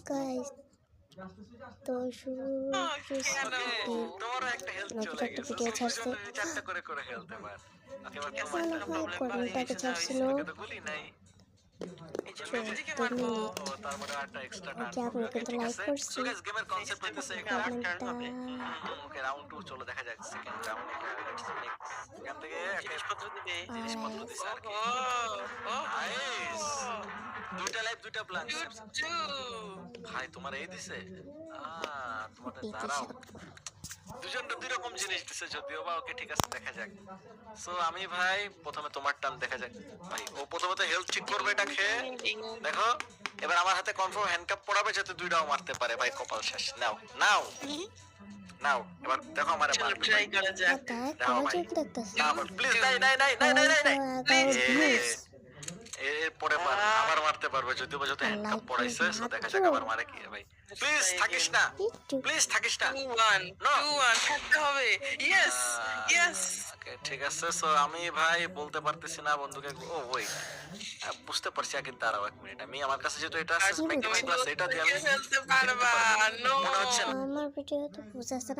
guys তো শুরু তোমারও একটা হেলথ নতুন চলে একটা গেছে ভিডিও ছাড়ছে তুমি চারটা করে হেলথ এবার ওকে এবার কেমন মনে হয় কর্মটাকে ছাড়ছিল ওকে তো গুলি নাই তুমি ও তার মানে একটা এক্সট্রা টার্ন ওকে পাবে আমি ওকে কিন্তু ঠিক লাইক আছে করছি সো গাইস গেমের কনসেপ্ট হইতেছে কমেন্টটা ওকে রাউন্ড 2 চলো দেখা যাক সেকেন্ড রাউন্ড লেটস নেক্সট এখান থেকে জিনিসপত্র দিবে জিনিসপত্র দিছে আর কি নাইস দুইটা লাইভ দুইটা প্ল্যান ভাই তোমার এই দিছে তোমাদের দাঁড়াও দুজনটা দুই রকম জিনিস দিছে যদিও বা ওকে ঠিক আছে দেখা যাক সো আমি ভাই প্রথমে তোমার টান দেখা যাক ভাই ও প্রথমে তো হেলথ চেক করবে এটা খেয়ে দেখো এবার আমার হাতে কনফার্ম হ্যান্ডকাপ পড়াবে যাতে দুইটাও মারতে পারে ভাই কপাল শেষ নাও নাও নাও এবার দেখো আমারে মারবে ট্রাই করা যাক দাও ভাই দেখতেছি প্লিজ নাই ভিউজ এরপরে আবার মারতে পারবে যদিও বা যত হ্যান্ডকাপ পড়াইছে সো দেখা যাক আবার মারে কি ভাই প্লিজ থাকিস না প্লিজ থাকিস না 2-1 থাকতে হবে ইয়েস ইয়েস ওকে ঠিক আছে সো আমি ভাই বলতে পারতেছি না বন্ধুকে ও ওয়েট বুঝতে পারছি কিন্তু দাঁড়াও এক মিনিট আমি আমার কাছে যেহেতু এটা আছে তুমি প্লাস এটা দিয়ে আমি ফেলতে পারবা নো মনে হচ্ছে না আমার ভিডিও তো বুঝাচ্ছে